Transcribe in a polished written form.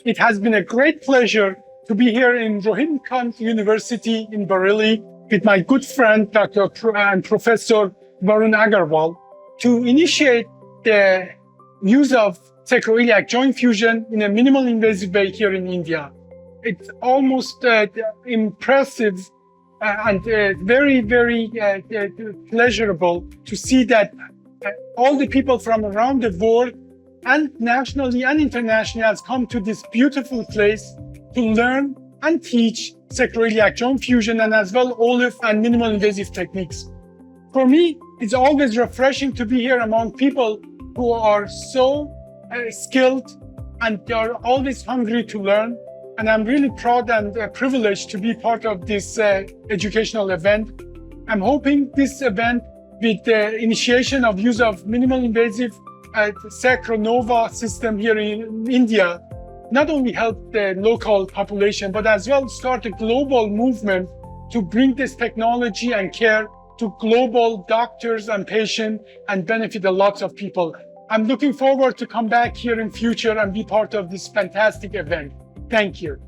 It has been a great pleasure to be here in Rohingya University in Bareilly with my good friend, and Professor Varun Agarwal, to initiate the use of sacroiliac joint fusion in a minimal invasive way here in India. It's almost impressive and very, very pleasurable to see that all the people from around the world and nationally and internationally has come to this beautiful place to learn and teach sacroiliac joint fusion and as well olive and minimal invasive techniques. For me, it's always refreshing to be here among people who are so skilled and they are always hungry to learn. And I'm really proud and privileged to be part of this educational event. I'm hoping this event with the initiation of use of minimal invasive Sacronova system here in India, not only help the local population, but as well start a global movement to bring this technology and care to global doctors and patients and benefit a lot of people. I'm looking forward to come back here in future and be part of this fantastic event. Thank you.